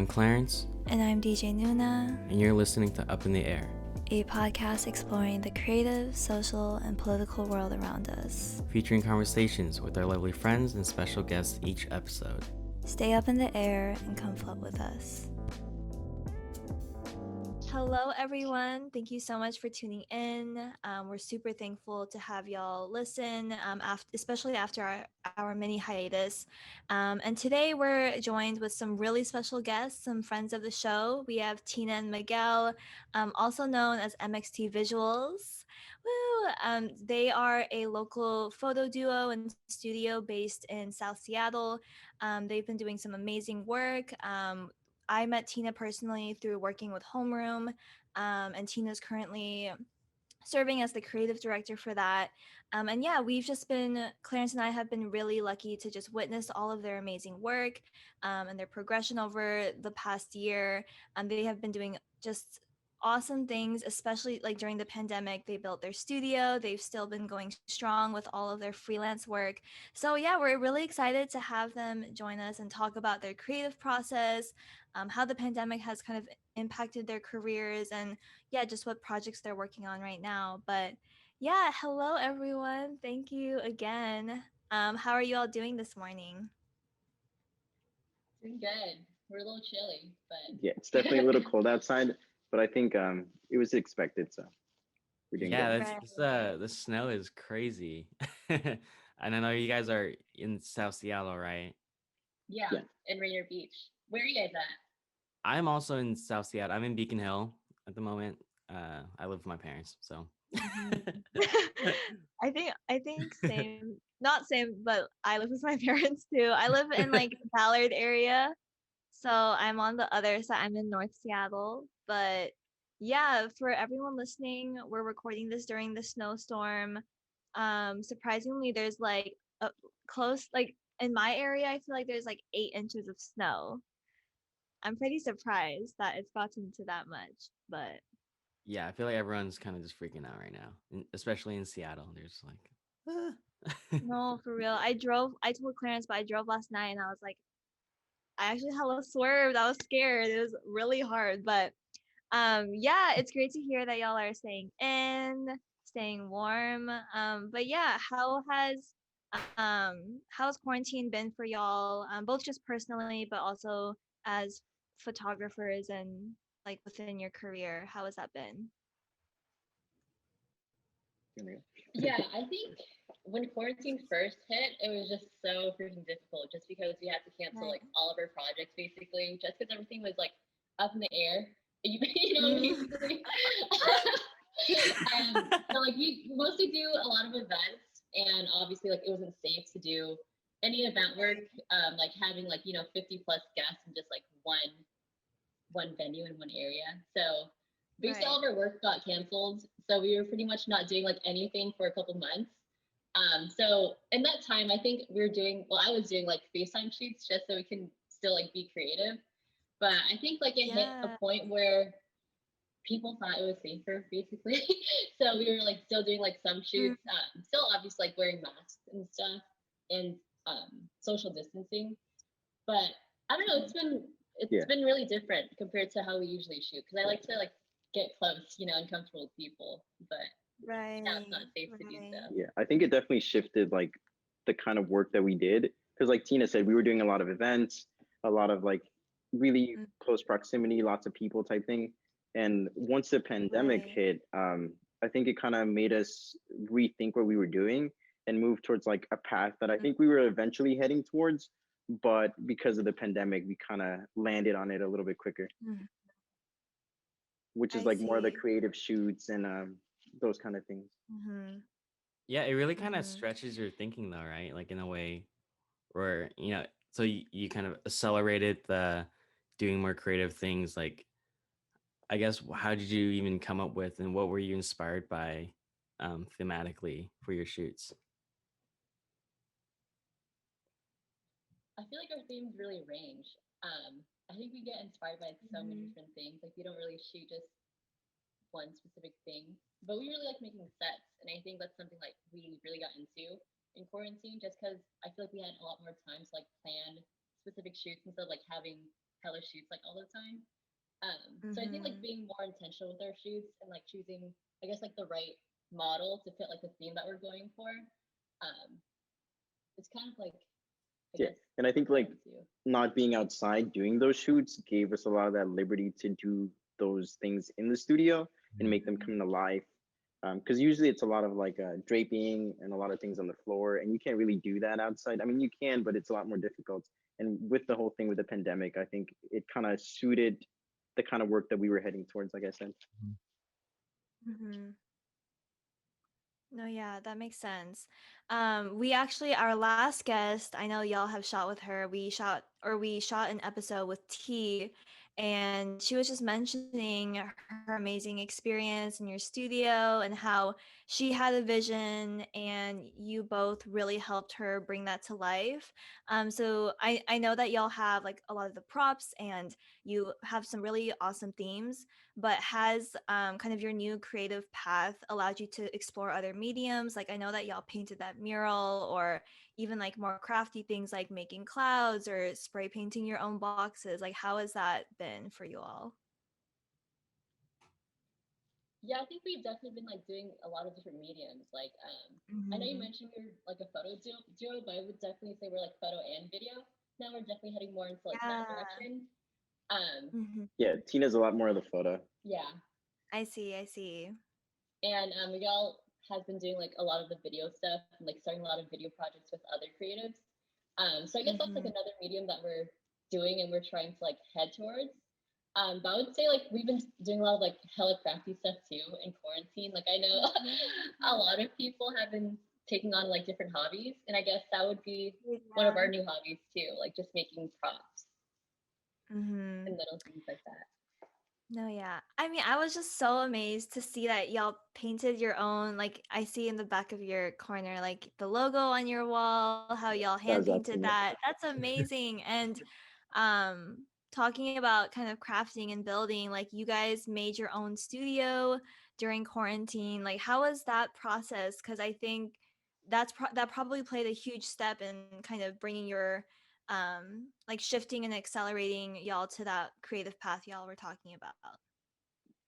I'm Clarence. And I'm DJ Nuna. And you're listening to Up in the Air, a podcast exploring the creative, social, and political world around us. Featuring conversations with our lovely friends and special guests each episode. Stay up in the air and come float with us. Hello, everyone. Thank you so much for tuning in. We're super thankful to have y'all listen, especially after our mini hiatus. And today we're joined with some really special guests, some friends of the show. We have Tina and Miguel, also known as MXT Visuals. Woo! They are a local photo duo and studio based in South Seattle. They've been doing some amazing work. I met Tina personally through working with Homeroom, and Tina's currently serving as the creative director for that. And yeah, Clarence and I have been really lucky to just witness all of their amazing work and their progression over the past year. They have been doing just awesome things, especially like during the pandemic. They built their studio. They've still been going strong with all of their freelance work. So yeah, we're really excited to have them join us and talk about their creative process, how the pandemic has kind of impacted their careers, and yeah, just what projects they're working on right now. But yeah, hello everyone. Thank you again. How are you all doing this morning? Doing good. We're a little chilly, but yeah, it's definitely a little cold outside, but I think it was expected, so we're doing good. The snow is crazy. And I know you guys are in South Seattle, right? Yeah, in Rainier Beach. Where are you guys at? I'm also in South Seattle. I'm in Beacon Hill at the moment. I live with my parents, so. I think same, not same, but I live with my parents too. I live in like Ballard area, so I'm on the other side. I'm in North Seattle, but yeah, for everyone listening, we're recording this during the snowstorm. Surprisingly, there's like a close, like in my area, I feel like there's like 8 inches of snow. I'm pretty surprised that it's gotten to that much, but yeah, I feel like everyone's kind of just freaking out right now, especially in Seattle. They're just like, no, for real. I told Clarence, but I drove last night and I was like, I actually had a swerve. I was scared. It was really hard, but yeah, it's great to hear that y'all are staying warm. But yeah, how's quarantine been for y'all? Both just personally, but also as photographers and like within your career. How has that been? Yeah, I think when quarantine first hit, it was just so freaking difficult just because we had to cancel like all of our projects basically, just because everything was like up in the air. You know, basically. So like we mostly do a lot of events, and obviously like it wasn't safe to do any event work, like having like 50 plus guests in just like one venue in one area. So basically all of our work got canceled. So we were pretty much not doing like anything for a couple months. So in that time, I think I was doing like FaceTime shoots just so we can still like be creative. But I think like it hit a point where people thought it was safer basically. So we were like still doing like some shoots, still obviously like wearing masks and stuff and social distancing. But I don't know, it's been really different compared to how we usually shoot, because I like to like get close, and comfortable with people, but now it's not safe to do so. Yeah, I think it definitely shifted like the kind of work that we did, because like Tina said, we were doing a lot of events, a lot of like really close proximity, lots of people type thing. And once the pandemic hit, I think it kind of made us rethink what we were doing and move towards like a path that I think we were eventually heading towards, but because of the pandemic, we kind of landed on it a little bit quicker, which is like more of the creative shoots and those kind of things. Yeah, it really kind of stretches your thinking though, right? Like in a way where, so you kind of accelerated the doing more creative things. Like, I guess, how did you even come up with, and what were you inspired by thematically for your shoots? I feel like our themes really range. I think we get inspired by so many different things. Like we don't really shoot just one specific thing, but we really like making sets, and I think that's something like we really got into in quarantine, just because I feel like we had a lot more time to like plan specific shoots instead of like having hella shoots like all the time. So I think like Mm-hmm. being more intentional with our shoots and like choosing, I guess, like the right model to fit like the theme that we're going for. Um, it's kind of like, I Yeah, guess, and I think like important too. not being outside doing those shoots gave us a lot of that liberty to do those things in the studio and make them come to life. Because usually it's a lot of like draping and a lot of things on the floor, and you can't really do that outside. I mean, you can, but it's a lot more difficult. And with the whole thing with the pandemic, I think it kind of suited the kind of work that we were heading towards, like I said. Mm-hmm. No, yeah, that makes sense. We actually, our last guest, I know y'all have shot with her. We shot an episode with T, and she was just mentioning her amazing experience in your studio and how she had a vision and you both really helped her bring that to life. So I know that y'all have like a lot of the props and you have some really awesome themes, but has kind of your new creative path allowed you to explore other mediums? Like I know that y'all painted that mural or even like more crafty things like making clouds or spray painting your own boxes. Like how has that been for you all? Yeah, I think we've definitely been like doing a lot of different mediums. Like, I know you Mm-hmm. mentioned you're like a photo duo, but I would definitely say we're like photo and video. Now we're definitely heading more into like that Yeah. direction. Um, Mm-hmm. Yeah, Tina's a lot more of the photo. yeah, I see. I see. and Miguel has been doing like a lot of the video stuff and like starting a lot of video projects with other creatives. So I guess that's like Mm-hmm. another medium that we're doing and we're trying to like head towards. But I would say like we've been doing a lot of like hella crafty stuff too in quarantine. Like I know a lot of people have been taking on like different hobbies, and I guess that would be one of our Yeah. new hobbies too, like just making props Mm-hmm. and little things like that. No, yeah. I mean, I was just so amazed to see that y'all painted your own, like I see in the back of your corner, like the logo on your wall, how y'all hand That was painted Tina. that. That's amazing. And talking about kind of crafting and building, like you guys made your own studio during quarantine. Like how was that process? Because I think that probably played a huge step in kind of bringing your like shifting and accelerating y'all to that creative path y'all were talking about.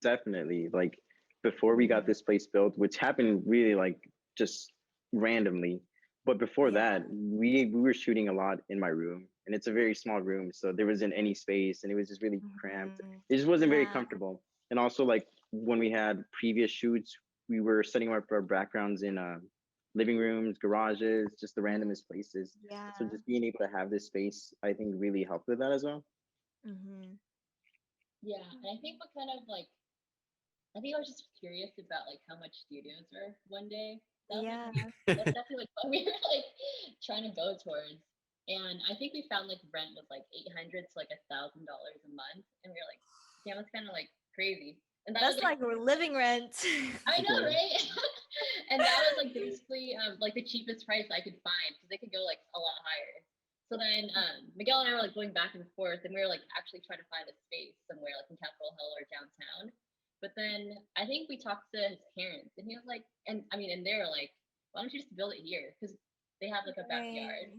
Definitely. Like before we got Mhm. this place built, which happened really like just randomly. But before Yeah. that, we were shooting a lot in my room, and it's a very small room, so there wasn't any space, and it was just really cramped. Mhm. It just wasn't very Yeah. comfortable. And also, like when we had previous shoots, we were setting up our backgrounds in living rooms, garages, just the randomest places. So Yeah. just being able to have this space, I think, really helped with that as well. Mhm. Yeah, and I think what kind of like I think I was just curious about like how much studios are one day. That was like Yeah. that's definitely like what we were like trying to go towards. And I think we found like rent was like 800 to like $1,000 a month, and we were like, damn, that's kind of like crazy. And that was That's like like we're living rent. I know, Yeah, right? And that was like basically like the cheapest price I could find because they could go like a lot higher. So then Miguel and I were like going back and forth, and we were like actually trying to find a space somewhere like in Capitol Hill or downtown. But then I think we talked to his parents, and he was like, and I mean, and they were like, why don't you just build it here? Because they have like a Right. backyard.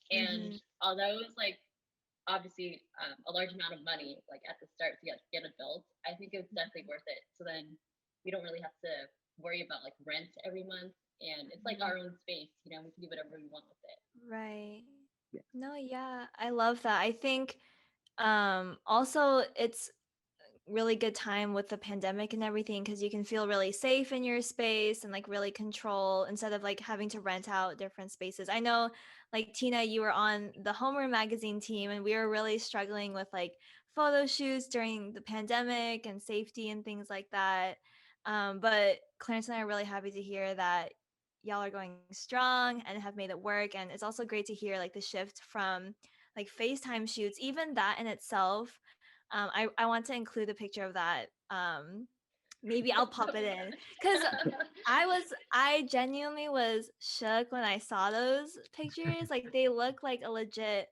And Mhm. although it was like obviously a large amount of money like at the start to get it built, I think it was definitely worth it. So then we don't really have to worry about like rent every month, and it's like Mhm. our own space. We can do whatever we want with it. Right. yeah, No, yeah. I love that. I think also it's really good time with the pandemic and everything because you can feel really safe in your space and like really control instead of like having to rent out different spaces. I know like Tina, you were on the Homeroom magazine team and we were really struggling with like photo shoots during the pandemic and safety and things like that. But Clarence and I are really happy to hear that y'all are going strong and have made it work. And it's also great to hear like the shift from like FaceTime shoots, even that in itself. I want to include a picture of that. Maybe I'll So pop it in because yeah. I genuinely was shook when I saw those pictures. Like they look like a legit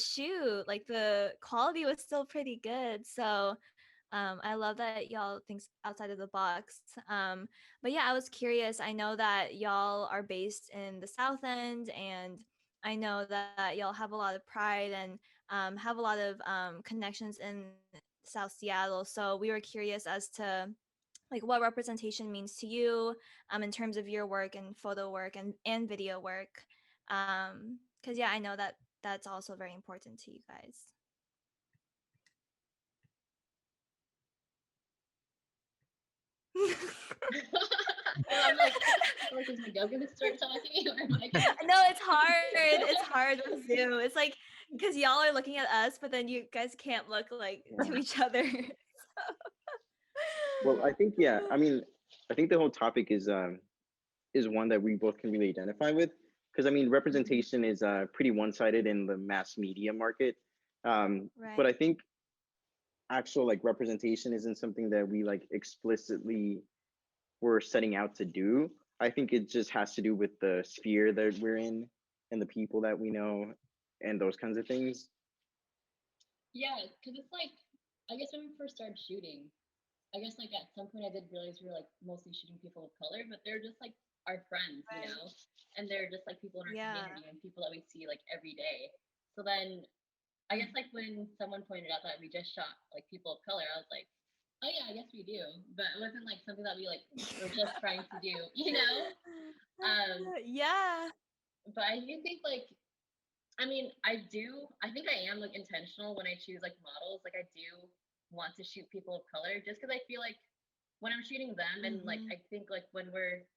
shoot. Like the quality was still pretty good. So I love that y'all think outside of the box. But yeah, I was curious. I know that y'all are based in the South End, and I know that y'all have a lot of pride. And have a lot of connections in South Seattle. So we were curious as to like what representation means to you in terms of your work and photo work and video work. Because yeah, I know that that's also very important to you guys. Well, I'm like, is Miguel gonna start talking, or am I gonna No, it's hard. It's hard with Zoom. It's like because y'all are looking at us, but then you guys can't look like Yeah. to each other. Well, I think yeah. I mean, I think the whole topic is one that we both can really identify with because I mean, representation is pretty one-sided in the mass media market. But Right. I think actual like representation isn't something that we like explicitly were setting out to do. I think it just has to do with the sphere that we're in and the people that we know and those kinds of things. Yeah, because it's like, I guess when we first started shooting, I guess like at some point I did realize we were like mostly shooting people of color, but they're just like our friends, you Right. know, and they're just like people in our Yeah. community and people that we see like every day. So then I guess like when someone pointed out that we just shot like people of color, I was like, oh yeah, I guess we do, but it wasn't like something that we like were just trying to do, you know. Um, Yeah. but I do think like I mean, I think I am like intentional when I choose like models. Like I do want to shoot people of color just because I feel like when I'm shooting them and like Mm-hmm. I think like when we're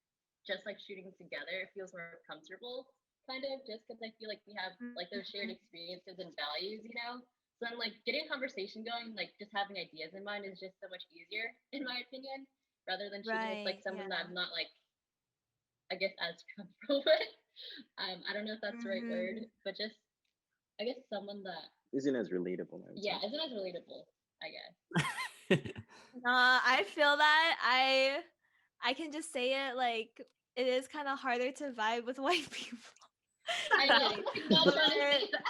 just like shooting together, it feels more comfortable, kind of just because I feel like we have like those shared experiences and values, you know. So then like getting a conversation going, like just having ideas in mind is just so much easier in my opinion, rather than shooting with like Right. someone that Yeah. I'm not like I guess as comfortable with. I don't know if that's the right word, Mm-hmm. but just I guess someone that Isn't as relatable, I would say. yeah isn't as relatable. I guess. I feel that I can just say it like it is kind of harder to vibe with white people. I Just know. kidding. I'm not But trying to say that.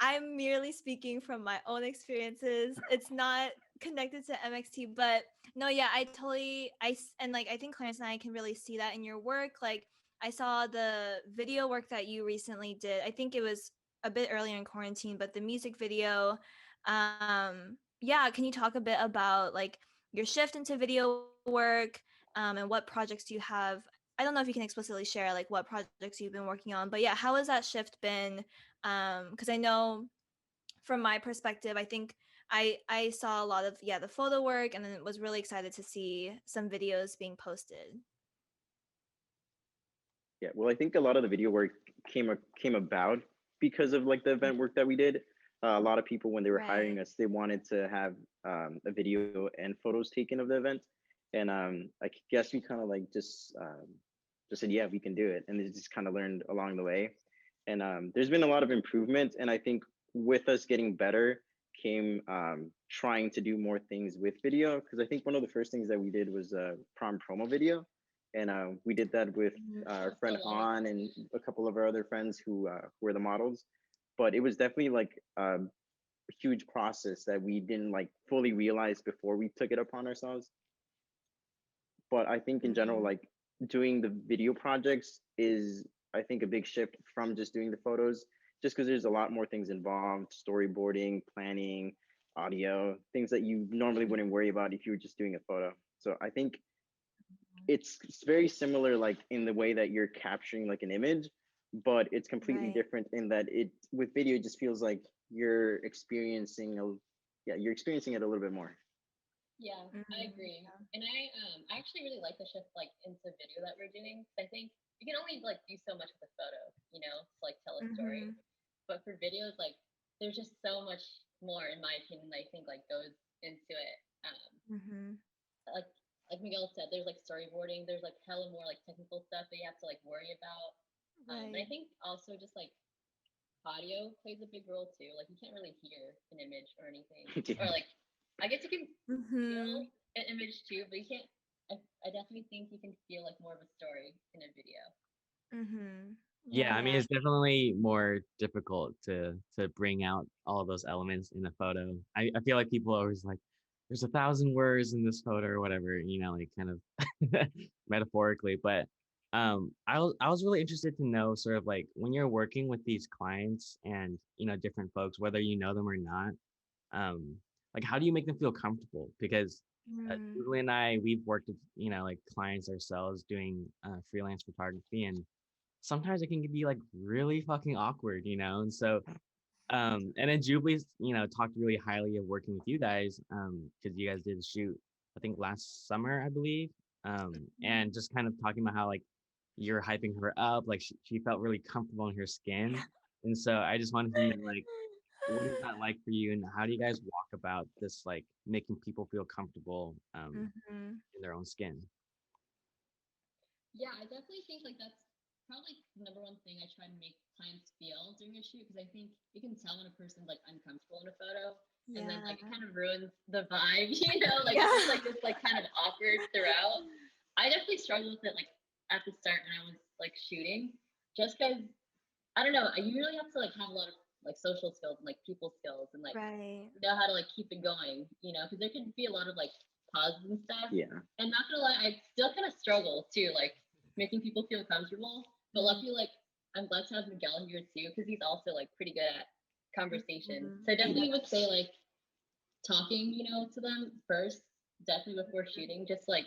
I'm merely speaking from my own experiences. It's not connected to MXT, but no, yeah, I totally and like I think Clarence and I can really see that in your work. Like I saw the video work that you recently did. I think it was a bit earlier in quarantine, but the music video. Yeah, can you talk a bit about like your shift into video work, and what projects do you have? I don't know if you can explicitly share like what projects you've been working on, but yeah, how has that shift been? Because I know from my perspective, I think I saw a lot of the photo work, and then was really excited to see some videos being posted. Yeah, well, I think a lot of the video work came about because of like the event work that we did. A lot of people, when they were hiring Right. us, they wanted to have a video and photos taken of the event, and I guess we kind of like just said, yeah, we can do it, and they just kind of learned along the way. And there's been a lot of improvement, and I think with us getting better came trying to do more things with video because I think one of the first things that we did was a prom promo video, and we did that with Mhm. our So friend long Han ago. and a couple of our other friends who were the models. But it was definitely like a huge process that we didn't like fully realize before we took it upon ourselves. But I think in general, Mhm. like doing the video projects is I think a big shift from just doing the photos, just because there's a lot more things involved, storyboarding, planning, audio, things that you normally wouldn't worry about if you were just doing a photo. So I think it's very similar like in the way that you're capturing like an image, but it's completely Right. different in that it with video it just feels like you're experiencing a yeah, you're experiencing it a little bit more. Yeah, I Mhm. agree. And I actually really like the shift like into video that we're doing. 'Cause I think you can only like do so much with a photo, you know, to like tell a story. Mhm. But for videos, like there's just so much more, in my opinion, that I think like goes into it. Mhm. Like like Miguel said, there's like storyboarding. There's like hella more like technical stuff that you have to like worry about. And I Right. think also just like audio plays a big role too. Like you can't really hear an image or anything, or Yeah. like I guess you can feel Mhm. an image too, but you can't. I definitely think you can feel like more of a story in a video. Mhm. Yeah. Yeah, I mean, Yeah. it's definitely more difficult to bring out all those elements in a photo. I feel like people are always like, there's 1,000 words in this photo or whatever, like kind of metaphorically. But I was really interested to know sort of like when you're working with these clients and different folks, whether you know them or not, um, like how do you make them feel comfortable? Because Mm, Julie and I, we've worked with like clients ourselves doing freelance photography, and sometimes it can be like really fucking awkward, and so and then Jubilee's, talked really highly of working with you guys, because you guys did a shoot, I think last summer, I believe, and just kind of talking about how like you're hyping her up, like she felt really comfortable in her skin, and so I just wanted to know like what is that like for you, and how do you guys walk about this, like making people feel comfortable mhm. in their own skin? Yeah, I definitely think like that's probably the number one thing I try to make clients feel during a shoot, because I think you can tell when a person's like uncomfortable in a photo, and then Yeah. like it kind of ruins the vibe, like Yeah. if it's like this like kind of awkward throughout. I definitely struggled with it like at the start when I was like shooting, just because I don't know, you really have to like have a lot of like social skills and like people skills and like Right. know how to like keep it going, because there can be a lot of like pauses and stuff. Yeah. And not gonna lie, I still kind of struggle too, like making people feel comfortable. But Mm, luckily, like I'm glad to have Miguel here too, because he's also like pretty good at conversation. mhm. So I definitely would say Yes. like talking, to them first, definitely before shooting, just like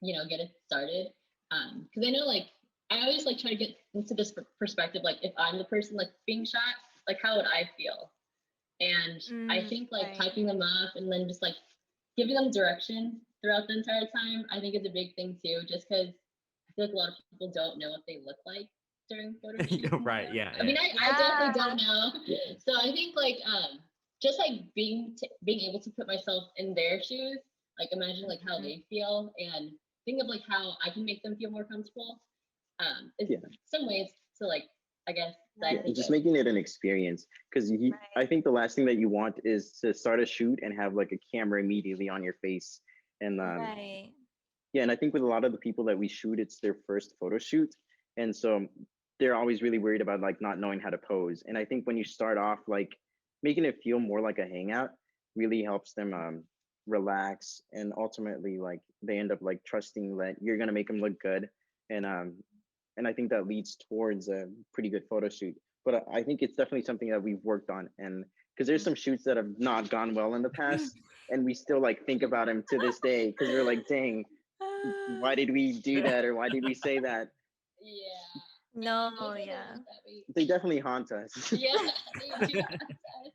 get it started. Because I know like I always like try to get into this perspective, like if I'm the person like being shot, like how would I feel? And I Mm, think like right. hyping them up and then just like giving them direction throughout the entire time, I think is a big thing too, just because I feel like a lot of people don't know what they look like during photo shoots and Right, stuff. yeah, I mean, yeah. I definitely Yeah. don't know. So I think like just like being able to put myself in their shoes, like imagine like how Mhm. they feel and think of like how I can make them feel more comfortable. Is Yeah. some ways to like I guess that Yeah, I think just of. making it an experience, because I Right. think the last thing that you want is to start a shoot and have like a camera immediately on your face. And Right. yeah, and I think with a lot of the people that we shoot, it's their first photo shoot, and so they're always really worried about like not knowing how to pose. And I think when you start off like making it feel more like a hangout really helps them relax, and ultimately like they end up like trusting that you're gonna make them look good. And and I think that leads towards a pretty good photo shoot. But I think it's definitely something that we've worked on, and because there's some shoots that have not gone well in the past, and we still like think about them to this day because we're like, dang, why did we do that, or why did we say that? Yeah. I mean, No, those are the yeah. ones that we, They definitely haunt us. yeah, they do haunt us.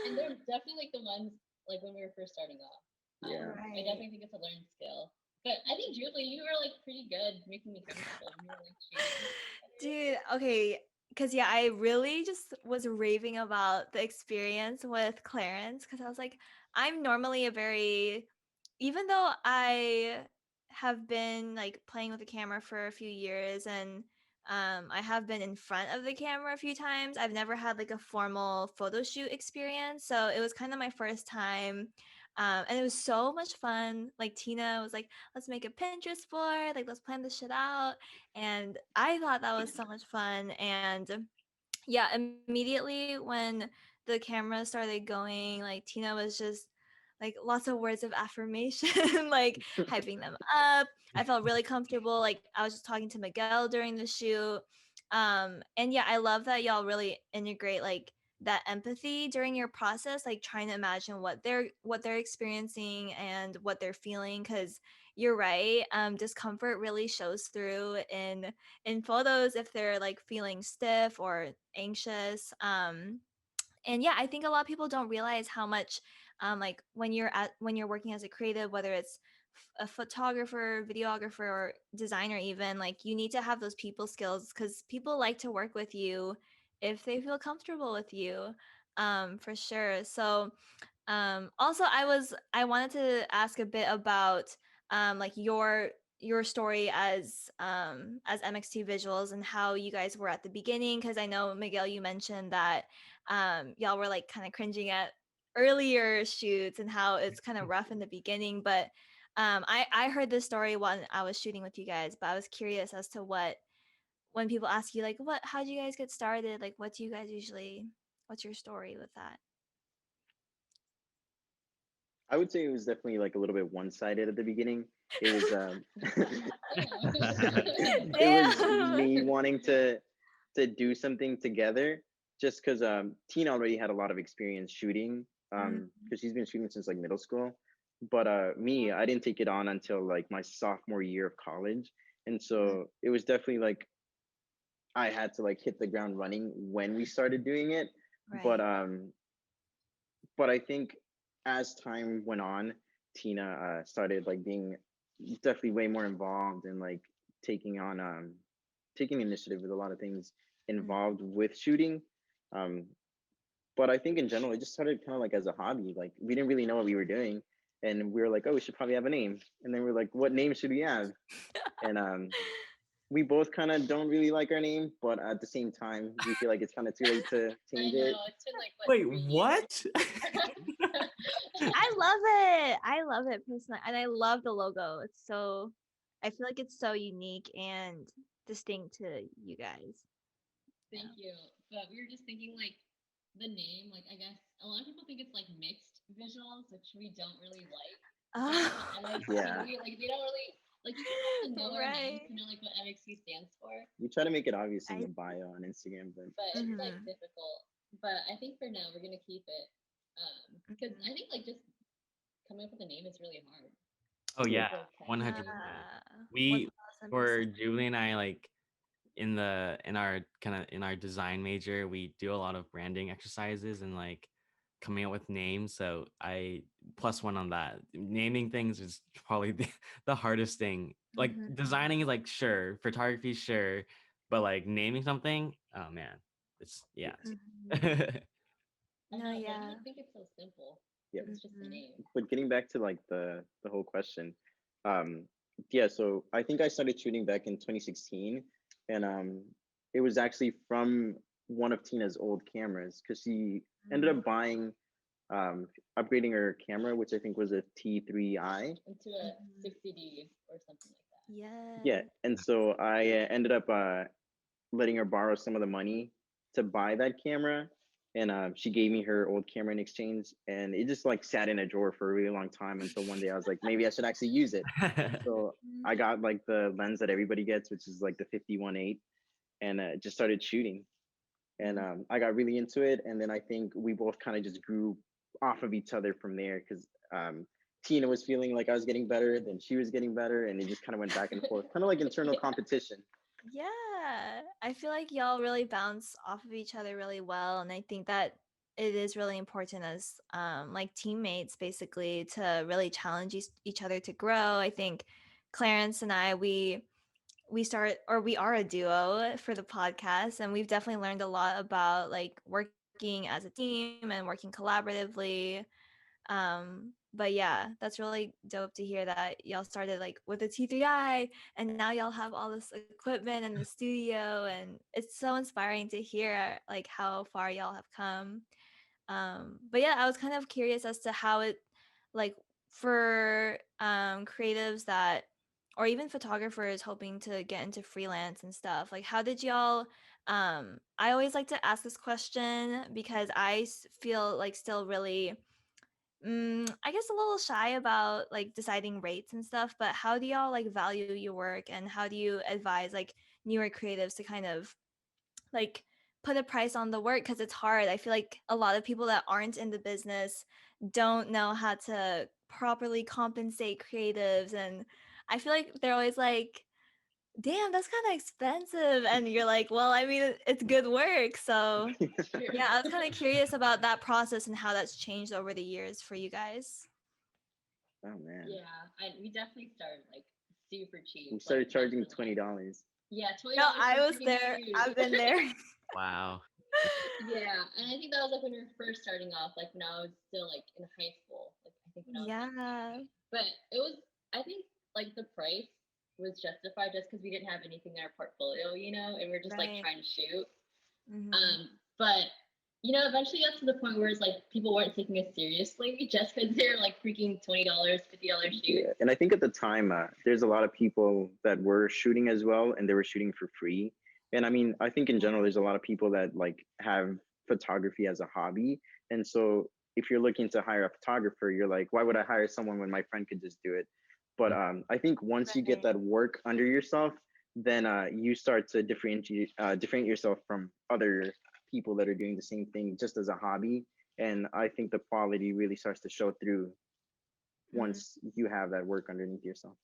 And they're definitely like the ones like when we were first starting off. Yeah. I Right. definitely think it's a learned skill. But I think Julie, you were like pretty good making me comfortable when we were like shooting together. Dude, okay, because yeah, I really just was raving about the experience with Clarence because I was like, I'm normally a very, even though I have been like playing with the camera for a few years and I have been in front of the camera a few times, I've never had like a formal photo shoot experience. So it was kind of my first time. And it was so much fun. Like Tina was like, let's make a Pinterest board, like let's plan this shit out. And I thought that was so much fun. And yeah, immediately when the camera started going, like Tina was just like lots of words of affirmation, like hyping them up. I felt really comfortable. Like I was just talking to Miguel during the shoot. And yeah, I love that y'all really integrate like that empathy during your process, like trying to imagine what they're experiencing and what they're feeling. Cause you're right. Discomfort really shows through in photos if they're like feeling stiff or anxious. And yeah, I think a lot of people don't realize how much like when you're working as a creative, whether it's a photographer, videographer, or designer, even like you need to have those people skills because people like to work with you if they feel comfortable with you, for sure. So also I wanted to ask a bit about like your story as MXT Visuals and how you guys were at the beginning, because I know Miguel, you mentioned that y'all were like kind of cringing at earlier shoots and how it's kind of rough in the beginning. But I heard this story when I was shooting with you guys, but I was curious as to what when people ask you like what how do you guys get started, like what do you guys usually what's your story with that? I would say it was definitely like a little bit one-sided at the beginning. It was it was Damn. me wanting to do something together just because Tina already had a lot of experience shooting Mhm. because she's been shooting since like middle school. But me, I didn't take it on until like my sophomore year of college. And so it was definitely like I had to like hit the ground running when we started doing it. But Right. I think as time went on, Tina started like being definitely way more involved and like taking on taking initiative with a lot of things Mm. involved with shooting. Um, but I think in general, it just started kind of like as a hobby. Like we didn't really know what we were doing, and we were like, "Oh, we should probably have a name." And then we're like, "What name should we have?" And we both kind of don't really like our name, but at the same time, we feel like it's kind of too late to I change it. know it's been like what Wait, 3 years. what? I love it. I love it personally, and I love the logo. It's so, I feel like it's so unique and distinct to you guys. Thank you. But we were just thinking like the name, like I guess a lot of people think it's like mixed visuals, which we don't really like. But like the Oh, Yeah, MXT, like they don't really like you don't have to know our name right. to know like what MXT stands for. we try to make it obvious in I. the bio on Instagram, but But it's like Mhm. difficult. But I think for now we're gonna keep it. Because Mhm. I think like just coming up with a name is really hard. Oh yeah, yeah, Or Yeah. catchy. 100%. One We thousand for percent. Jubilee and I, like in our kind of in our design major, we do a lot of branding exercises and like coming up with names. So I plus one on that. Naming things is probably the hardest thing. Like Mhm. designing is like sure, photography sure, but like naming something, oh man, it's yeah. Mhm. I No, know, but you yeah. would think it's so simple. yeah. It's just a Mhm. name. But getting back to like the whole question, um, yeah. So I think I started shooting back in 2016, and it was actually from one of Tina's old cameras because she ended Mhm. up buying upgrading her camera, which I think was a T3i. Into a Mhm. 60D or something like that. Yeah, Yes. and so I ended up letting her borrow some of the money to buy that camera, and she gave me her old camera in exchange, and it just like sat in a drawer for a really long time until one day I was like, maybe I should actually use it. So Mhm. I got like the lens that everybody gets, which is like the 51.8, and just started shooting, and Mhm. I got really into it, and then I think we both kind of just grew off of each other from there because Tina was feeling like I was getting better, then she was getting better, and it just kind of went back and forth, kind of like internal Yeah. competition. Yeah, I feel like y'all really bounce off of each other really well, and I think that it is really important as like teammates basically to really challenge each other to grow. I think Clarence and I we start or we are a duo for the podcast, and we've definitely learned a lot about like working as a team and working collaboratively. But yeah, that's really dope to hear that y'all started like with a T3i and now y'all have all this equipment in the studio, and it's so inspiring to hear like how far y'all have come. But yeah, I was kind of curious as to how it like for creatives that or even photographers hoping to get into freelance and stuff. Like how did y'all I always like to ask this question because feel like still really I guess a little shy about like deciding rates and stuff, but how do y'all like value your work and how do you advise like newer creatives to kind of like put a price on the work because it's hard. I feel like a lot of people that aren't in the business don't know how to properly compensate creatives, and I feel like they're always like, "Damn, that's kind of expensive." And you're like, "Well, I mean, it's good work." So, True. yeah, I was kind of curious about that process and how that's changed over the years for you guys. Oh man, Yeah, we definitely started like super cheap, we like started less charging than like $20. yeah, twenty No, dollars for I a was freaking there. shoot. I've been there. Wow. Yeah, and I think that was like when we were first starting off, like when I was still like in high school, like I think when I was like Yeah. 19. But it was, I think like the price was justified just because we didn't have anything in our portfolio, and we're just like Right. trying to shoot. Hmm. But eventually got to the point where it's like people weren't taking us seriously just because they're like freaking $20, $50 shoots. Yeah, and I think at the time, there's a lot of people that were shooting as well, and they were shooting for free. And I mean, I think in general, there's a lot of people that like have photography as a hobby, and so if you're looking to hire a photographer, you're like, why would I hire someone when my friend could just do it? But I think once you get Right. that work under yourself, then you start to differentiate yourself from other people that are doing the same thing just as a hobby. And I think the quality really starts to show through Mhm. once you have that work underneath yourself.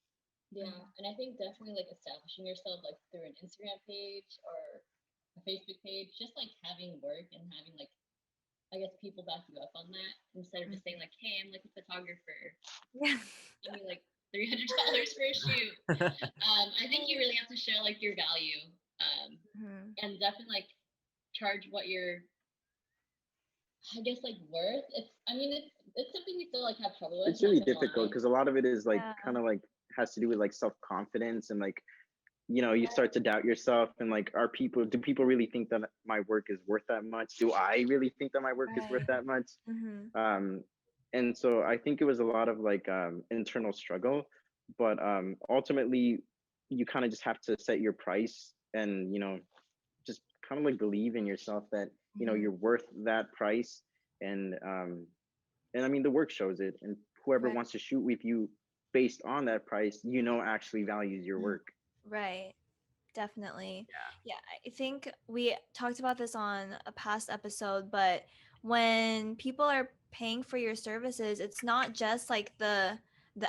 Yeah, and I think definitely like establishing yourself like through an Instagram page or a Facebook page, just like having work and having like I guess people back you up on that instead of just saying like, "Hey, I'm like a photographer, Yeah. give me like $300 for a shoot." I think you really have to show like your value, Mhm. and definitely like charge what you're, I guess, like worth. I mean, it's something we still like have trouble with. It's Not really gonna difficult lie. because a lot of it is like Yeah. kind of like has to do with like self-confidence and like you start to doubt yourself and like do people really think that my work is worth that much? Do I really think that my work is worth Right. that much? Mhm. um and so I think it was a lot of like internal struggle, but ultimately you kind of just have to set your price and just kind of like believe in yourself that Mhm. you're worth that price. And I mean the work shows it, and whoever Right. wants to shoot with you based on that price actually values your Mhm. work. Right. Definitely. Yeah. Yeah, I think we talked about this on a past episode, but when people are paying for your services, it's not just like the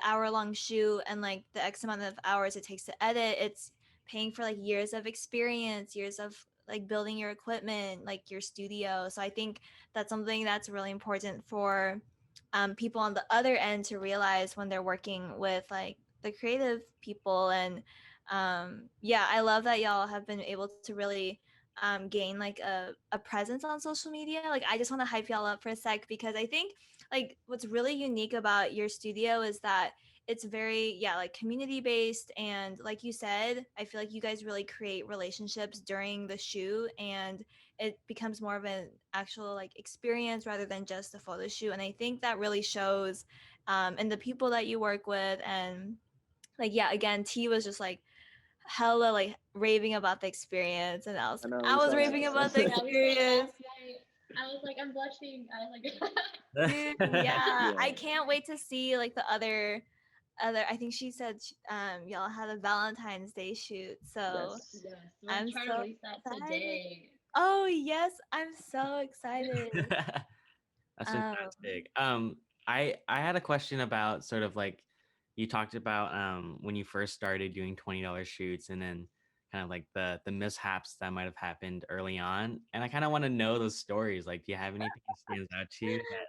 hour-long shoot and like the X amount of hours it takes to edit. It's paying for like years of experience, years of like building your equipment, like your studio. So I think that's something that's really important for people on the other end to realize when they're working with like the creative people. And yeah, I love that y'all have been able to really gain like a presence on social media. Like I just want to hype y'all up for a sec because I think like what's really unique about your studio is that it's very like community based, and like you said, I feel like you guys really create relationships during the shoot, and it becomes more of an actual like experience rather than just a photo shoot. And I think that really shows in the people that you work with. And like yeah, again, T was just like hella like raving about the experience, and I know I we was saw Yeah, raving about the that. yeah, we saw it experience. last night. I was like, I'm blushing. I was like, Dude, yeah, I Yeah. can't wait to see like the other I think she said y'all had a Valentine's Day shoot, so Yes. yes, we're I'm trying to so release that excited. today. Oh yes, I'm so excited. That's um fantastic. I had a question about sort of like you talked about when you first started doing $20 shoots and then kind of like the mishaps that might have happened early on. And I kind of want to know those stories. Like, do you have anything that stands out to you that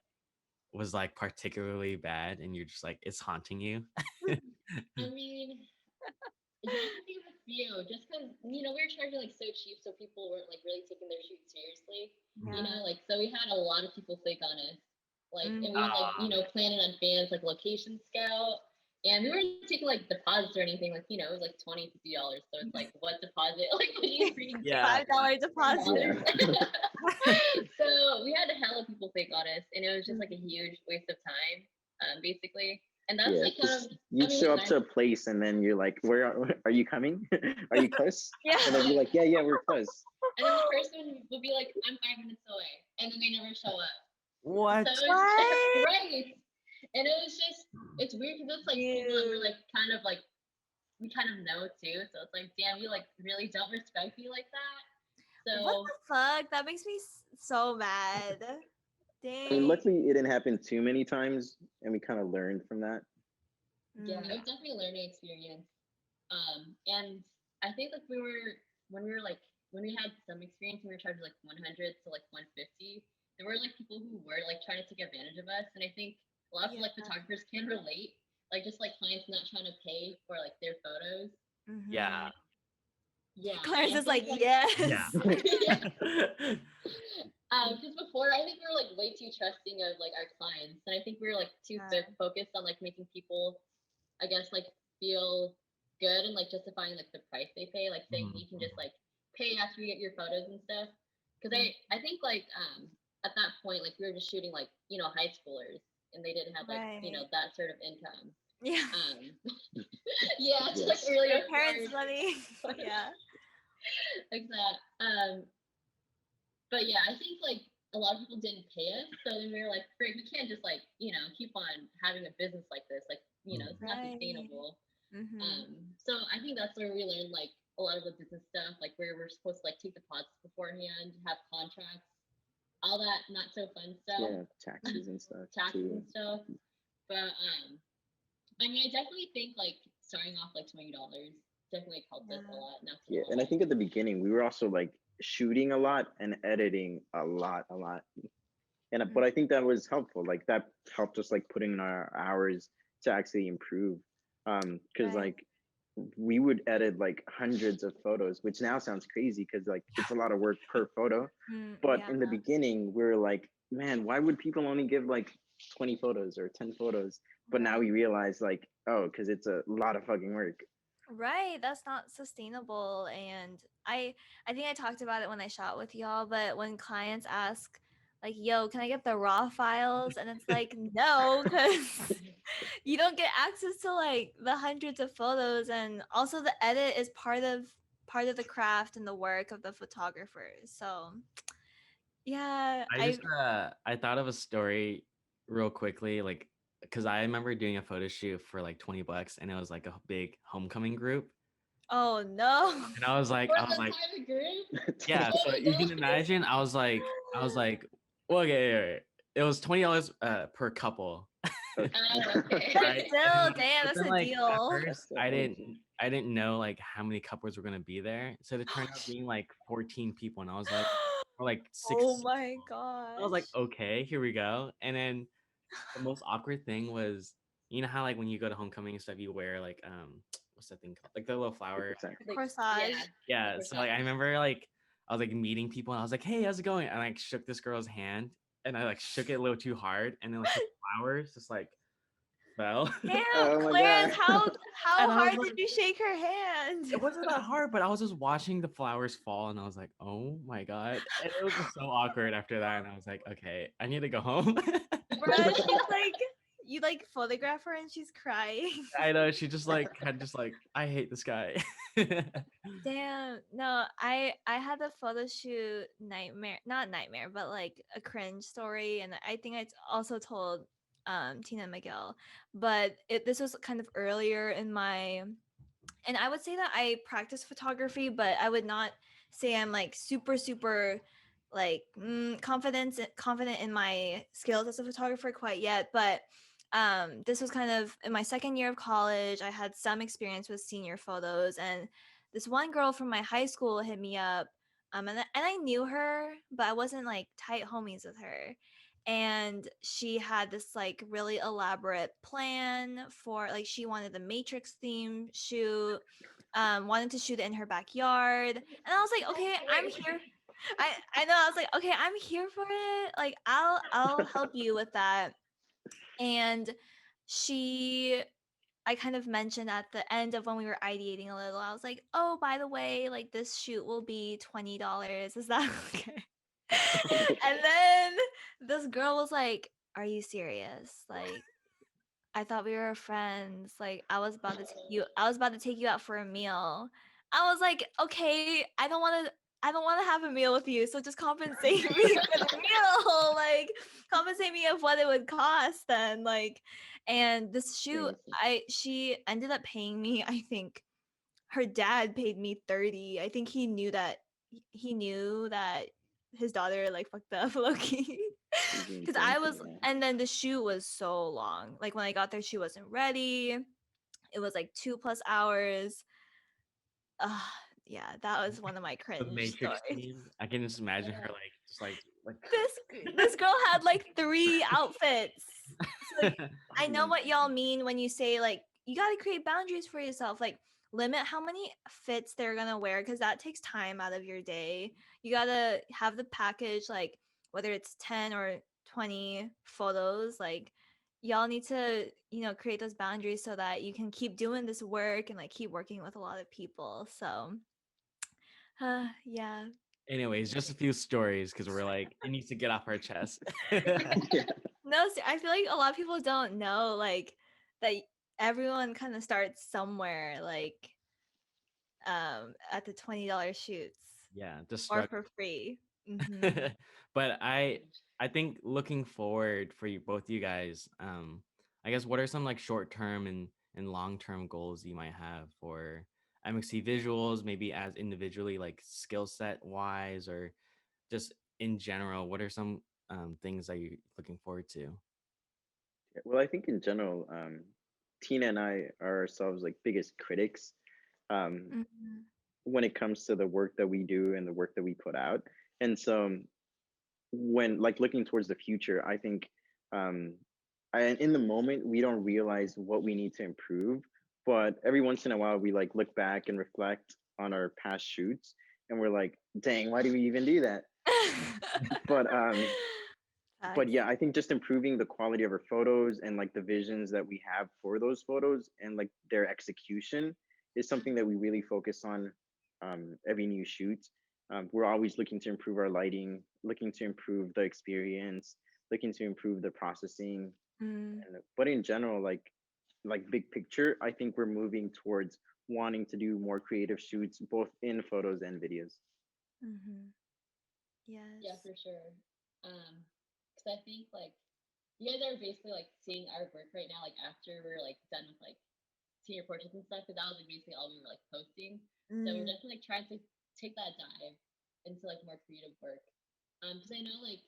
was like particularly bad and you're just like it's haunting you? I mean, yeah, I can think of a few. Just because we were charging like so cheap, so people weren't like really taking their shoot seriously. Mhm. yeah. Like so we had a lot of people flake on us. Like, and we would like Ah, plan it on fans like location scout, and we weren't taking like deposits or anything. Like it was like $20-$50. So it's like what deposit? Like what are you bringing yeah. $5 deposit. Yeah. $10? So we had a hell of people fake on us, and it was just like a huge waste of time, basically. And that's Yeah, like kind because of, I you'd mean, we show up to learned. a place and then you're like, "Where are you coming? Are you close?" Yeah. And they'll be like, "Yeah, yeah, we're close." And then the person would be like, I'm 5 minutes away. And then they never show up. So What? it's What? right. And it was just, it's weird because it's like people that we're Dude. like kind of like, we kind of know too. So it's like, damn, you like really don't respect me like that. What So the fuck? That makes me so mad. I mean, Dang. luckily it didn't happen too many times, and we kind of learned from that. yeah, Mm, it was definitely a learning experience. And I think like when we were like, when we had some experience, we were charged like 100 to like 150. There were like people who were like trying to take advantage of us, and I think a lot of yeah. like photographers can relate. Like just like clients not trying to pay for like their photos. Yeah. Mm-hmm. Yeah, and Clarence I is think like, like Yeah. yes. yeah, because before I think we were like way too trusting of like our clients, and I think we were like too Yeah. focused on like making people, I guess, like feel good and like justifying like the price they pay, like saying Mhm. you can just like pay after you get your photos and stuff. Because Mm, I think like at that point like we were just shooting like high schoolers, and they didn't have like right. that sort of income. Yeah. Um, yeah, it's like Yes. really Their parents' awkward money. Yeah. like that. But yeah, I think like a lot of people didn't pay us. So then we were like, great, we can't just like, keep on having a business like this. Like, it's not Right. sustainable. Mm-hmm. So I think that's where we learned like a lot of the business stuff, like where we're supposed to like take deposits beforehand, have contracts, all that not so fun stuff, Yeah, taxes and stuff taxes too. and stuff. But I mean, I definitely think like starting off like $20 definitely helped us a lot. Not to Yeah, lie. and I think at the beginning we were also like shooting a lot and editing a lot. And but I think that was helpful. Like that helped us like put in our hours to actually improve. Because Right. like we would edit like hundreds of photos, which now sounds crazy because like it's a lot of work per photo. But Yeah. in the beginning, we were like, man, why would people only give like 20 photos or 10 photos? But now we realize like, oh, because it's a lot of fucking work. Right, that's not sustainable. And I think I talked about it when I shot with y'all, but when clients ask like, yo, can I get the raw files? And it's like, no, because you don't get access to like the hundreds of photos, and also the edit is part of the craft and the work of the photographers. So yeah, I thought of a story real quickly, like because I remember doing a photo shoot for like $20 and it was like a big homecoming group. oh no. And I was like, For the private group. yeah, Oh so my you can God. imagine, I was like, well, okay, it was $20 per couple. Okay. Right. Still, damn, But that's then a like at deal. first I didn't know like how many couples were gonna be there. So it turned out being like 14 people and I was like, or like Oh 6 my people. I was like, gosh. okay, here we go. And then the most awkward thing was, you know how like when you go to homecoming and stuff, you wear like what's that thing called? Like the little flower. Like, Corsage. Yeah. the So like I remember like I was like meeting people and I was like, hey, how's it going? And I like shook this girl's hand and I like shook it a little too hard and then like the flowers just like fell. Damn, Oh my Clarence, god. how And I was hard like, did you shake her hand? it wasn't that hard, but I was just watching the flowers fall and I was like, oh my God. And it was just so awkward after that. And I was like, okay, I need to go home. Bruh, she's like, you like photograph her and she's crying. I know she just like had just like, I hate this guy. Damn, no, I had a photo shoot nightmare, not nightmare, but like a cringe story, and I think I also told Tina and Miguel, but this was kind of earlier in my, and I would say that I practice photography, but I would not say I'm like super like confident in my skills as a photographer quite yet. But this was kind of in my second year of college. I had some experience with senior photos, and this one girl from my high school hit me up, and I knew her, but I wasn't like tight homies with her. And she had this like really elaborate plan for, like, she wanted the Matrix theme shoot, wanted to shoot it in her backyard, and I was like, okay, I'm here. I know, I was like, okay, I'm here for it, like I'll help you with that. And she I kind of mentioned at the end of when we were ideating a little, I was like, oh, by the way, like this shoot will be $20, is that okay? And then this girl was like, are you serious? Like, I thought we were friends. Like, I was about to take you out for a meal. I was like, okay, I don't want to have a meal with you. So just compensate me for the meal. Like, compensate me of what it would cost then. Like, and this shoot, she ended up paying me, I think her dad paid me 30. I think he knew that his daughter like fucked up low-key. Because I was, and then the shoot was so long. Like when I got there, she wasn't ready. It was like 2+ hours. Yeah, that was one of my The cringe Matrix stories. team. I can just imagine her like just like This girl had like 3 outfits. So I know what y'all mean when you say like you got to create boundaries for yourself. Like limit how many fits they're going to wear, cuz that takes time out of your day. You got to have the package, like whether it's 10 or 20 photos, like y'all need to, create those boundaries so that you can keep doing this work and like keep working with a lot of people. So yeah. anyways, just a few stories because we're like, it needs to get off our chest. No, I feel like a lot of people don't know like that everyone kind of starts somewhere, like at the $20 shoots Yeah, the or struggle. for free. Mm-hmm. But I think looking forward for you both you guys, I guess what are some like short term and long term goals you might have for MXT visuals, maybe as individually like skill set wise or just in general? What are some things that you're looking forward to? Well, I think in general, Tina and I are ourselves like biggest critics um, Mm-hmm. when it comes to the work that we do and the work that we put out. And so when like looking towards the future, I think um, in the moment we don't realize what we need to improve, but every once in a while we like look back and reflect on our past shoots, and we're like, "Dang, why do we even do that?" But Facts. yeah, I think just improving the quality of our photos and like the visions that we have for those photos and like their execution is something that we really focus on every new shoot. We're always looking to improve our lighting, looking to improve the experience, looking to improve the processing. Mm, But in general, like big picture, I think we're moving towards wanting to do more creative shoots, both in photos and videos. mm-hmm. Yeah, Yes. for sure. Because I think like you guys are basically like seeing our work right now, like after we're like done with like senior portraits and stuff, because that was like basically all we were like posting. So we're Mm, definitely like trying to take that dive into like more creative work. Because I know like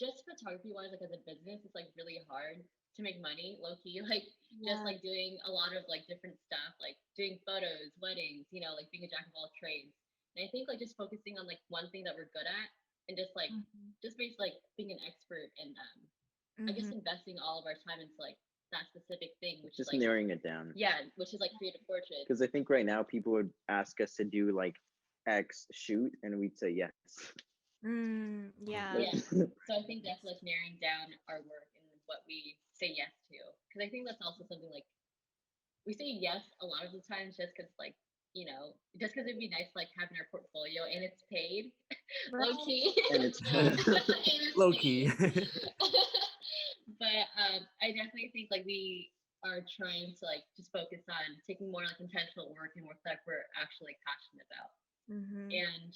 just photography wise, like as a business, it's like really hard to make money, low key. Like just yeah. like doing a lot of like different stuff, like doing photos, weddings, you know, like being a jack of all trades. And I think like just focusing on like one thing that we're good at and Mm-hmm. just basically like being an expert and I guess Mm-hmm. investing all of our time into like that specific thing, which is Just like narrowing it down. yeah, which is like creative portraits. Because I think right now people would ask us to do like X shoot, and we'd say yes. Mm, yeah. Yeah. So I think definitely like narrowing down our work and what we say yes to. Because I think that's also something like we say yes a lot of the times just because like, you know, just because it'd be nice like having our portfolio and it's paid, low Right. key. And it's And it's Low key. paid. But I definitely think like we are trying to like just focus on taking more like intentional work and work that we're actually like, passionate about. Mm-hmm. And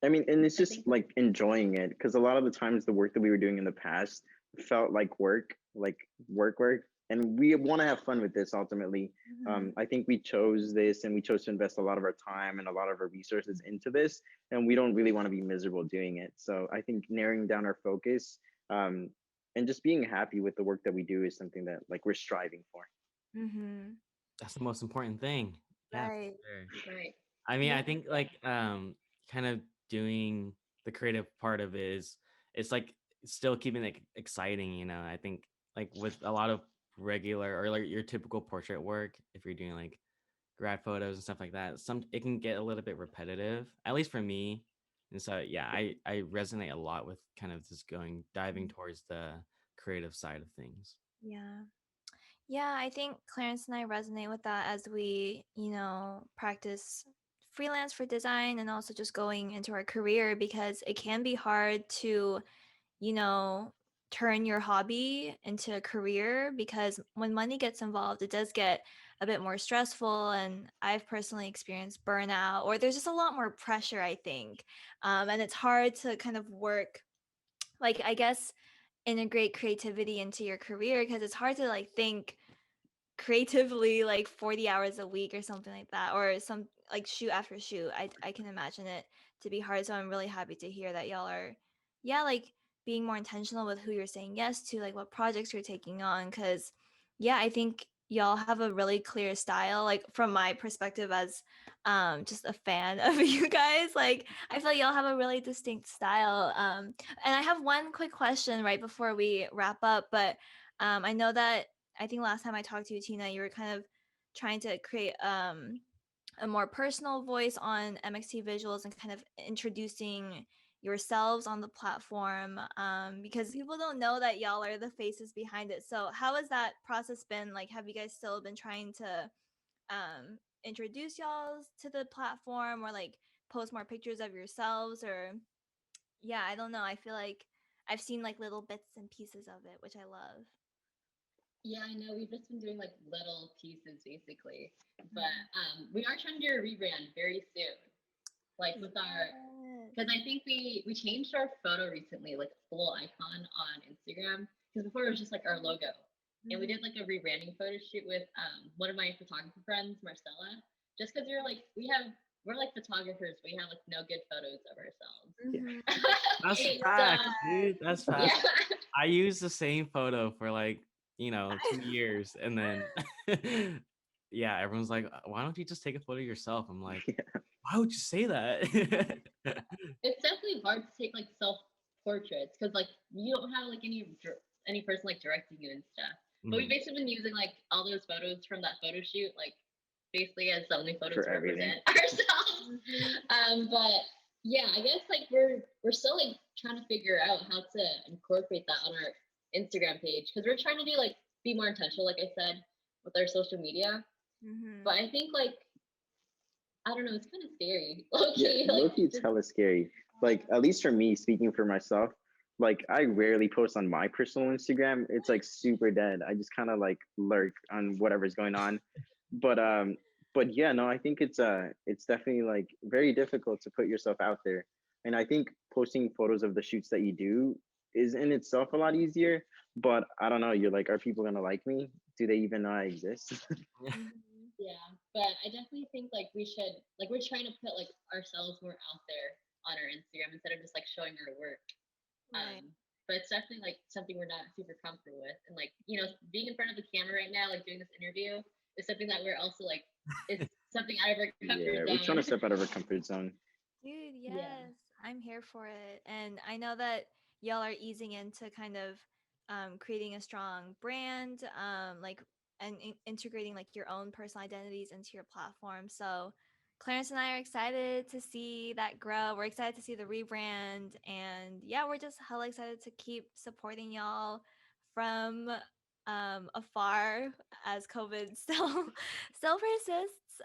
I mean, and it's I just think like enjoying it because a lot of the times the work that we were doing in the past felt like work, and we want to have fun with this ultimately. Mm-hmm. I think we chose this and we chose to invest a lot of our time and a lot of our resources into this, and we don't really want to be miserable doing it. So I think narrowing down our focus um, and just being happy with the work that we do is something that like we're striving for. Mm-hmm. That's the most important thing. Yeah, for Right. sure. right. I mean, I Yeah. think like kind of doing the creative part of it is it's like still keeping it exciting, you know. I think like with a lot of regular or like your typical portrait work, if you're doing like grad photos and stuff like that, some it can get a little bit repetitive, at least for me. And so yeah, I resonate a lot with kind of just going diving towards the creative side of things. Yeah. Yeah, I think Clarence and I resonate with that as we, practice freelance for design and also just going into our career because it can be hard to, you know, turn your hobby into a career because when money gets involved, it does get a bit more stressful. And I've personally experienced burnout, or there's just a lot more pressure, I think. And it's hard to kind of work, like, I guess, integrate creativity into your career because it's hard to like think creatively like 40 hours a week or something like that, or some like shoot after shoot. I can imagine it to be hard, so I'm really happy to hear that y'all are, yeah, like being more intentional with who you're saying yes to, like what projects you're taking on, because yeah, I think y'all have a really clear style, like from my perspective as just a fan of you guys. Like I feel like y'all have a really distinct style. And I have one quick question right before we wrap up, but I know that I think last time I talked to you, Tina, you were kind of trying to create a more personal voice on MXT Visuals and kind of introducing yourselves on the platform, because people don't know that y'all are the faces behind it. So how has that process been? Like, have you guys still been trying to introduce y'all to the platform, or like post more pictures of yourselves? Or yeah, I don't know. I feel like I've seen like little bits and pieces of it, which I love. Yeah, I know. We've just been doing like little pieces basically. But Mhm. we are trying to do a rebrand very soon. Like with our Yes. because I think we changed our photo recently, like a full icon on Instagram. Because before it was just like our logo, and we did like a rebranding photo shoot with one of my photographer friends, Marcella. Just because we're like photographers, we have like no good photos of ourselves. Mhm. That's So, facts, dude. That's facts. yeah. I used the same photo for like, 2 years, and then yeah, everyone's like, why don't you just take a photo yourself? I'm like, why would you say that? It's definitely hard to take like self portraits because like you don't have like any person like directing you and stuff. But we've Mhm. basically been using like all those photos from that photo shoot, like basically as the only photos For to everything. represent ourselves. But yeah, I guess like we're still like trying to figure out how to incorporate that on our Instagram page because we're trying to do like be more intentional, like I said, with our social media. But I think like I don't know, it's kind of scary. Yeah, Okay, like low-key, it's hella scary. Like, at least for me, speaking for myself, like I rarely post on my personal Instagram. It's like super dead. I just kind of like lurk on whatever's going on. But yeah, no, I think it's definitely like very difficult to put yourself out there. And I think posting photos of the shoots that you do is in itself a lot easier. But I don't know, you're like, are people gonna like me? Do they even know I exist? yeah, but I definitely think like we should like we're trying to put like ourselves more out there on our Instagram instead of just like showing our work. Right. But it's definitely like something we're not super comfortable with, and like being in front of the camera right now, like doing this interview, is something that we're also like it's something out of our comfort Yeah, we're trying zone. to step out of our comfort zone. Dude, Yeah. yes, I'm here for it. And I know that y'all are easing into kind of creating a strong brand, like and integrating like your own personal identities into your platform. So Clarence and I are excited to see that grow. We're excited to see the rebrand. And yeah, we're just hella excited to keep supporting y'all from afar as COVID still persists.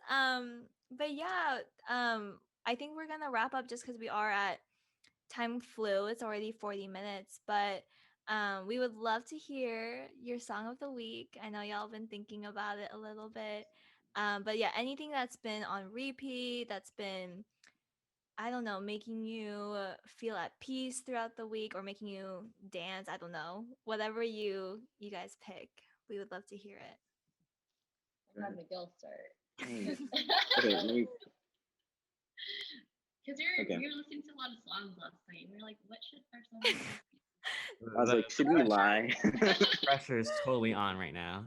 But yeah, I think we're gonna wrap up just because we are at time flew. It's already 40 minutes, but we would love to hear your song of the week. I know y'all been thinking about it a little bit. But yeah, anything that's been on repeat, that's been, I don't know, making you feel at peace throughout the week or making you dance. I don't know. Whatever you guys pick, we would love to hear it. I'll have Miguel start. Dang it. Okay, let me. Because Okay. you're listening to a lot of songs last night, and we're like, what should our song be? I was The like, should we lie? pressure is totally on right now.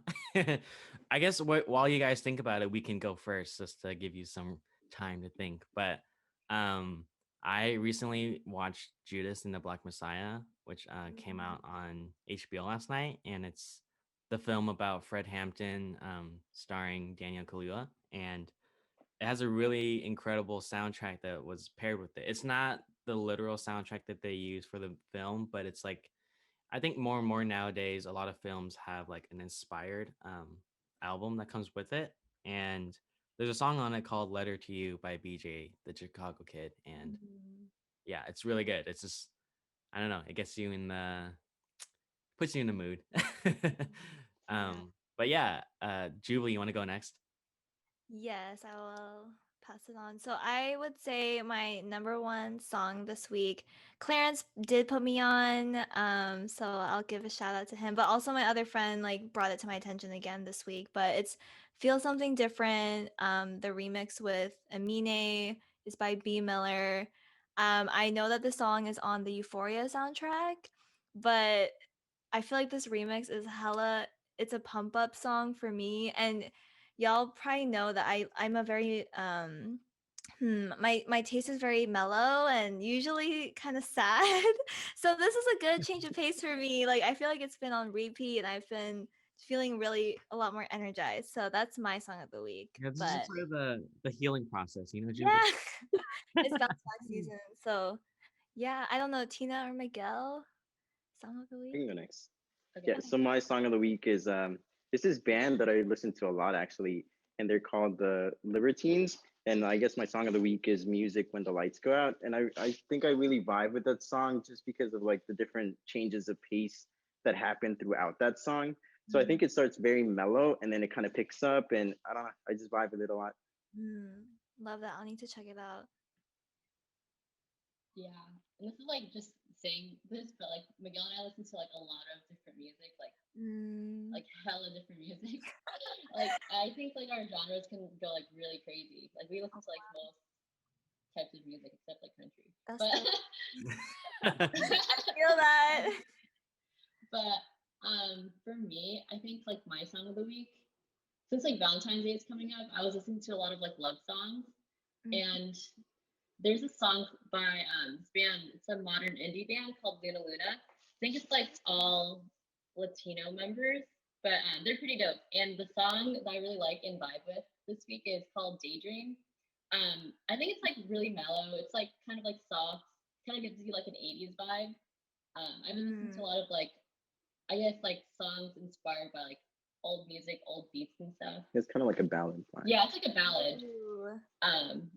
I guess while you guys think about it, we can go first just to give you some time to think. But I recently watched Judas and the Black Messiah, which came out on HBO last night, and it's the film about Fred Hampton, starring Daniel Kaluuya, and it has a really incredible soundtrack that was paired with it. It's not the literal soundtrack that they use for the film, but it's like I think more and more nowadays, a lot of films have like an inspired album that comes with it. And there's a song on it called Letter to You by BJ, the Chicago Kid. And yeah, it's really good. It's just, I don't know, it gets you in the, puts you in the mood. Yeah. But yeah, Jubilee, you want to go next? Yes, I will pass it on. So I would say my number one song this week, Clarence did put me on. So I'll give a shout out to him. But also my other friend like brought it to my attention again this week. But it's Feel Something Different. The remix with Amine is by B Miller. I know that the song is on the Euphoria soundtrack, but I feel like this remix is hella it's a pump up song for me and y'all probably know that I'm a very my taste is very mellow and usually kind of sad. So this is a good change of pace for me. Like I feel like it's been on repeat and I've been feeling really a lot more energized. So that's my song of the week. Yeah, this is But sort of the healing process, yeah, Jubilee? it's bounce back season. So yeah, I don't know, Tina or Miguel, song of the I week. can go next. Okay. Yeah, so my song of the week is this is band that I listen to a lot actually, and they're called the Libertines. And I guess my song of the week is Music When the Lights Go Out. And I think I really vibe with that song just because of like the different changes of pace that happen throughout that song. So I think it starts very mellow and then it kind of picks up and I don't know, I just vibe with it a lot. Mm, love that. I'll need to check it out. Yeah, and this is like just saying this, but like Miguel and I listen to like a lot of different music, Mm, like hella different music. Like I think like our genres can go like really crazy. Like we listen to like most types of music except like country. that's But dope. Feel that. but for me, I think like my song of the week, since like Valentine's Day is coming up, I was listening to a lot of like love songs, Mm, and there's a song by this band. It's a modern indie band called Luna Luna. I think it's like all Latino members, but they're pretty dope. And the song that I really like and vibe with this week is called Daydream. I think it's like really mellow. It's like kind of like soft, kind of gives you like an 80s vibe. I've been listening to mm. a lot of like, I guess like songs inspired by like old music, old beats and stuff. It's kind of like a ballad vibe. Yeah, it's like a ballad. Ooh, Um,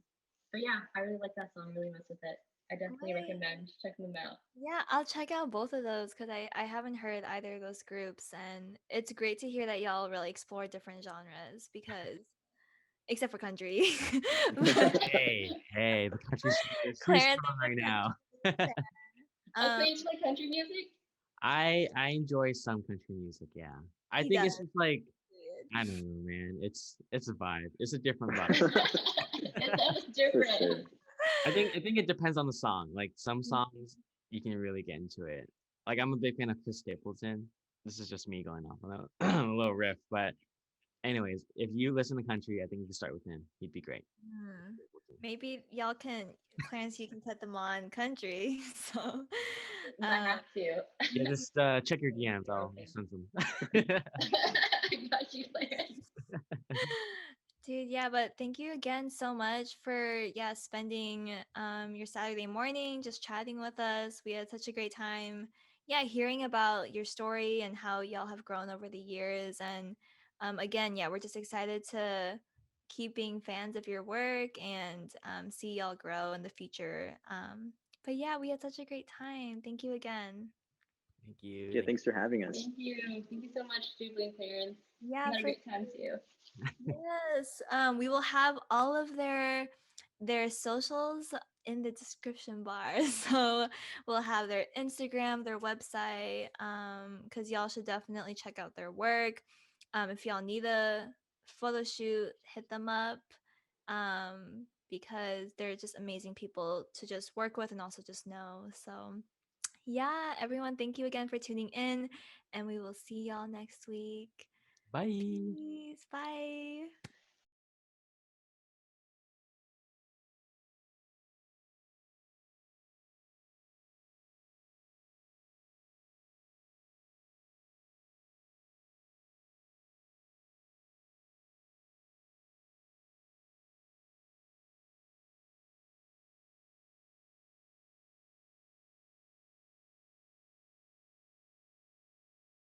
but yeah, I really like that song. Really mess with it. I definitely great. recommend checking them out. Yeah, I'll check out both of those because I haven't heard either of those groups, and it's great to hear that y'all really explore different genres because except for country. But Hey, the country scene is too Clarence strong is right a now. country fan. Oh, so Um, you into like country music? I enjoy some country music, yeah. I he think does. it's just like Period. I don't know, man. It's a vibe. It's a different vibe. It sounds For sure. different. I think it depends on the song. Like some Mm, songs you can really get into it. Like I'm a big fan of Chris Stapleton. This is just me going off on a little riff, but anyways, if you listen to country, I think you can start with him. He'd be great. mm. Maybe y'all can, Clarence, you can put them on country. So, Might have to. Yeah, just check your DMs. I'll Okay. send some. I got you, Clarence. dude, yeah, but thank you again so much for spending your Saturday morning just chatting with us. We had such a great time. Yeah, hearing about your story and how y'all have grown over the years. And again, yeah, we're just excited to keep being fans of your work and see y'all grow in the future. But yeah, we had such a great time. Thank you again. Thank you. Yeah, thanks for having us. Thank you. Thank you so much, Jubilee and Clarence. Yeah, We had a for great time too. yes. We will have all of their socials in the description bar. So we'll have their Instagram, their website, because y'all should definitely check out their work. If y'all need a photo shoot, hit them up. Because they're just amazing people to just work with and also just know. So yeah, everyone, thank you again for tuning in, and we will see y'all next week. Bye. Peace. Bye.